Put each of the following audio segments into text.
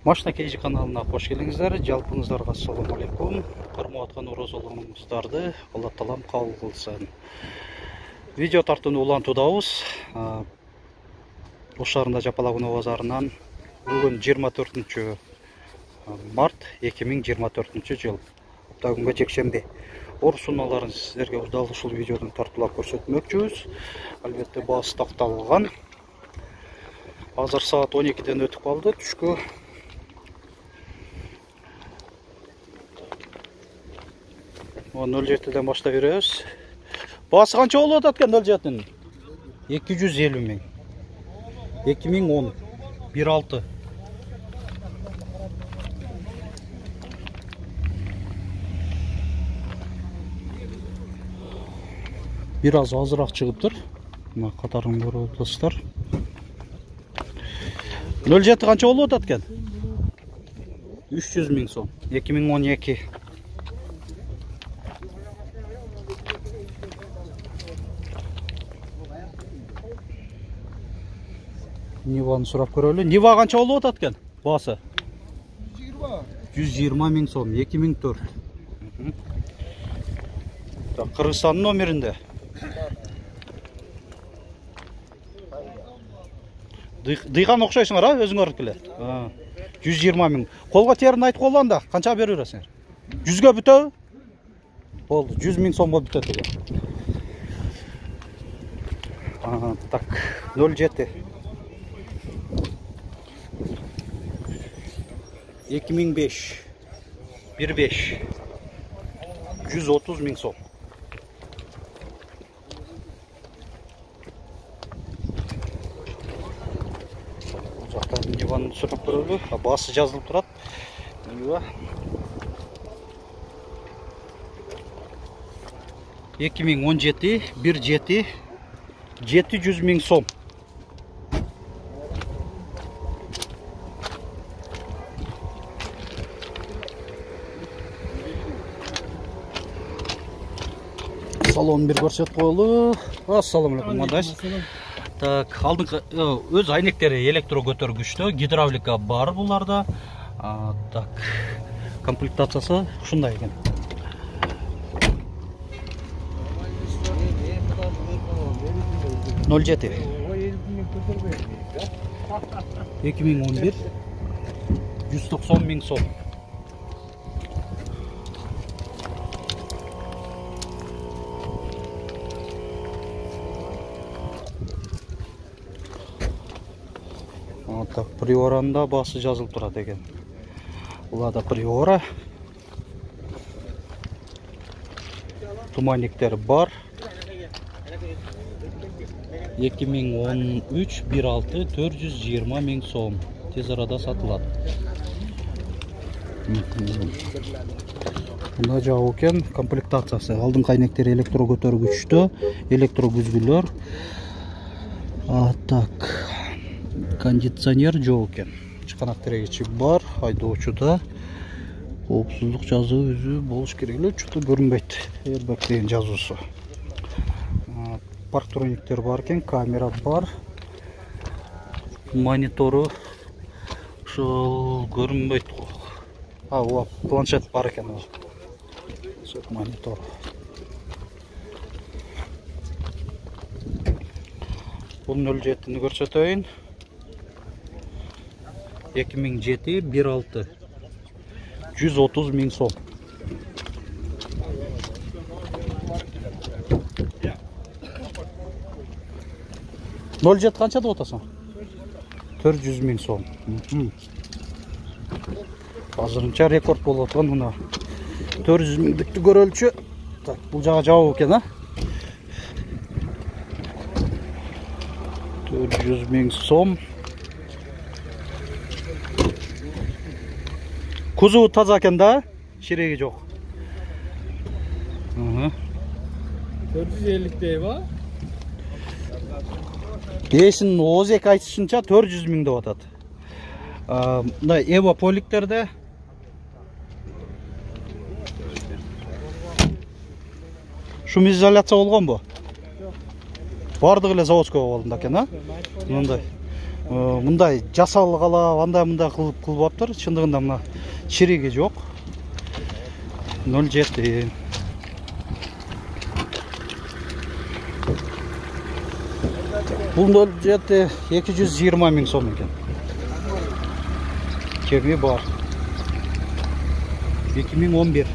Машина Кейжи каналына қош келдіңіздер. Жалпыңыздарға ассаламу алейкум. Қармауатқан оразаларыңыздарды Алла Таалам қабыл қылсын. Видео тартуны улантудабыз. Ошарында Жапалакүнөө базарынан бүгін 24 март 2024 жыл. Күнгі жекшембе. Орсуналарын сіздерге ұздалы ушул видеодун тартуулап көрсөтмөкчүбүз. Албетте баасы такталган. Азыр саат 12-ден өтүп калды. Түшкү 07'den başta veriyoruz. Bası kança oluyor atken 07'nin? 250 bin. 2010. 1.6. Biraz azırak çıkıptır. Buna katarın görüp dostlar. 07 kança oluyor atken? 300 bin son. 2012. Niva'nı сурап көрөлү. Нива канча болуп атат экен? Басы? 120 миң сом, 2004. Кыргызстандын номеринде. Дыйган окшойсуңар, өзүңөр эле. 120 миң. Колго терин айтып койгонда, канча берип бересиңер? 100гө бүтөбү? Болду, 100 миң сомго бүтөт экен. Так, 07. 2005 1.5 130 ming so'm. Bu жақта Ниваны түсіріп көрөлү. Басы жазылып турат. Нива 2017 1.7 700 ming so'm. Салон bir көрсөт коелу. Ассаламу алейкум мадаш. Так, алдыңкы өз айнектери электро көтөргүчтө, гидравлика бар буларда. Так, комплектациясы ушундай экен. 07 2011 190 ming so'm. Так, приоранда басы жазылып турат экен. Уларда приора. Туманниктер бар. 2013 1.6 420 миң сом. Тез арада сатылат. Мында жабы экен, комплектациясы. Алдыңкы айнектер электро көтөргүчтө, электро күзгүлөр. Так. Кондиционер жоқ екен. Чықанақ тірегечі бар, айдоочуда. Коопсуздук жазуу өзү болуш керек эле, чөтө көрүнбөйт. Airbag деген жазуусу. Парктрониктер бар екен, камера бар. Монитору ушул көрүнбөйт. Планшет бар екен. Монитор. Бул 07-ни көрсөтөйүн. 2007 1.6 130 ming so'm. Nol jet qancha deb o'tasan? 400 ming so'm. Hozircha rekord bo'lib o'tgan buni. 400 minglikni ko'rölçü. Tak, bu jaga javob ekan, ha? 400 ming so'm. Kuzu taza ekan da, şiregi yok. 450 deyba. Esin Ozek aytышынча 400 ming деп атат. Мына Evo Polikтерде шум изоляция болгон бу? Бардыгы эле заводской болду экен, а? Мындай. мындай жасалгалап андай мындай кылып кылбаптыр. Чындыгында мына чириги жок. 07. Бул 07 220 миң сом экен. Кеми бар. 2011.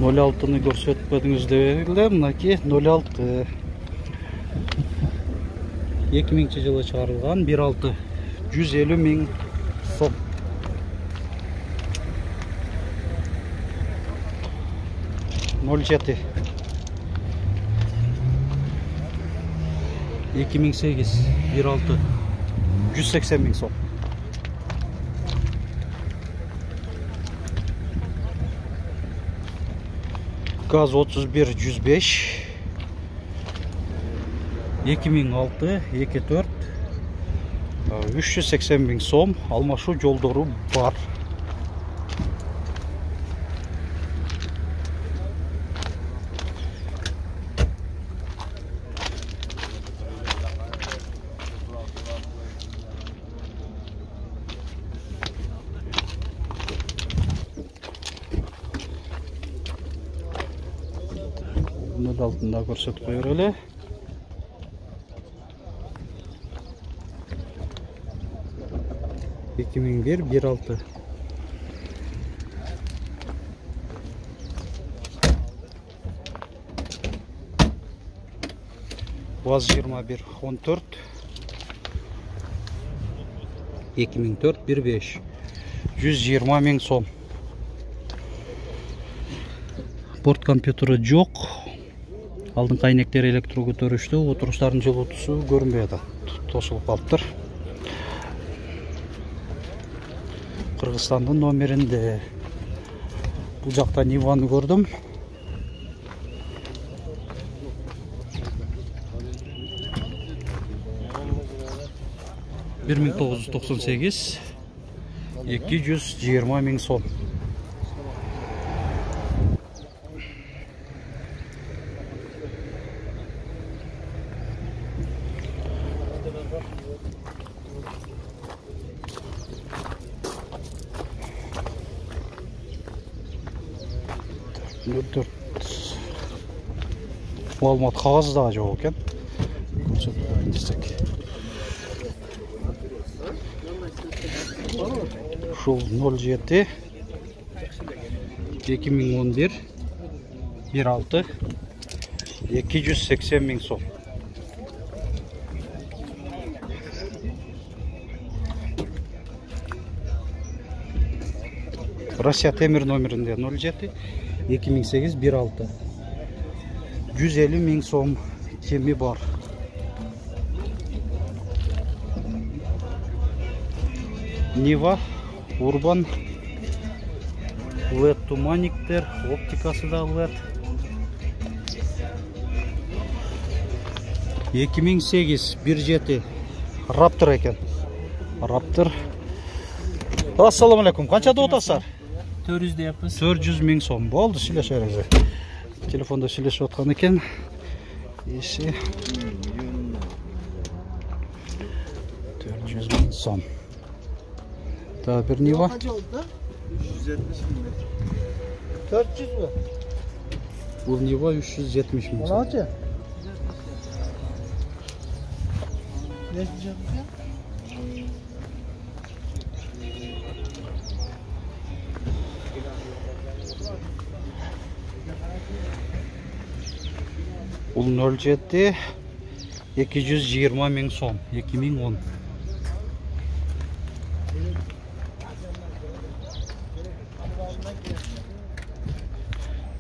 Ноль алтыны көрсөтпөдүңүз деп эле, мынакей 06. 2000 жылы чыгарылган 1.6 150 миң сом. 07. 2008 1.6 180 миң сом. Gaz 31 105 2006 24 380 миң сом. Алмашуу жолдору бар. Нөл алтында көрсөтүп коёр эле. Эки миң бир 1.6. ВАЗ 21 14 2004 1.5 120 миң сом. Борт компьютері жоқ. Алдыңкы айнектер электро көтөрүштү, отуруштардын жылуутусу көрүнбөй атат. Тосулуп калыптыр. Кыргызстандын номеринде. Бул жакта Ниваны көрдүм. Бир 1998 220 миң сом. Маалымат кагазы дагы жок экен. Көрсөтөйүн десек. Ушул 07 2011 1.6 280 миң сом. Россия темир номеринде 07 2008 1.6 150 миң сом кеми бар. Нива, Урбан, LED туманниктер, оптикасы да LED. 2008 1.7 Раптор экен. Раптор. Ассаламу алейкум. Канча деп атасыздар? 400 deyapmiz. 400 миң сом. Болду, сүйлөшөбүз. Телефонда сүйлөшүп аткан экен. Эши 400 миң сом. Та бир Нива. 370 ming. 400 mü? Бул Нива 370 миң сом. Kaçı? Ne diyeceğim ya? Бул 07 220 миң сом. 2010.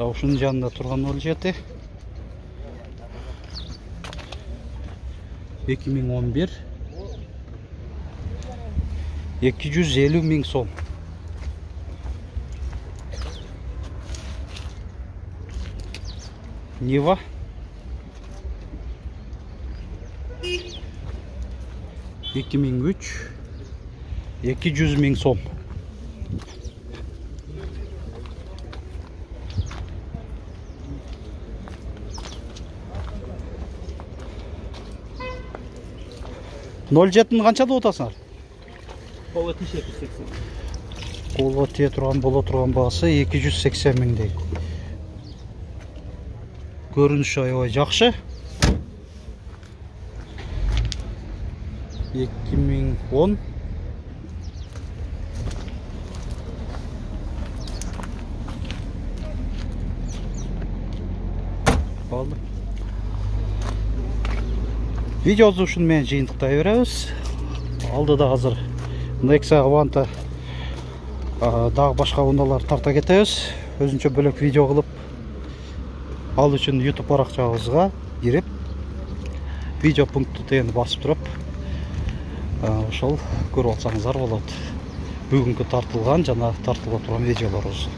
Ушунун жанында турган 07 2011 250 миң сом. Нива 2003 200 ming сом. Нөл жетіні қаншада отасыңар? Қолға тише 280. Қолға тие тұрған бола тұрған бағасы 280 мыңдей. Көрініш аябай жақсы. 2010 Алды. Видео үшін мен жиынтықтай береміз. Алдыда қазір Nexia Avanta дағы башқа ондалар тарта кетеміз. Өзінше бөлек видео қылып, ал үшін YouTube парақшамызға кіріп, видео пункті дегенді басып тұрып, ошол көріп алсаңыздар болады. Бүгінгі тартылған жана тартыла тұрған видеолар осы.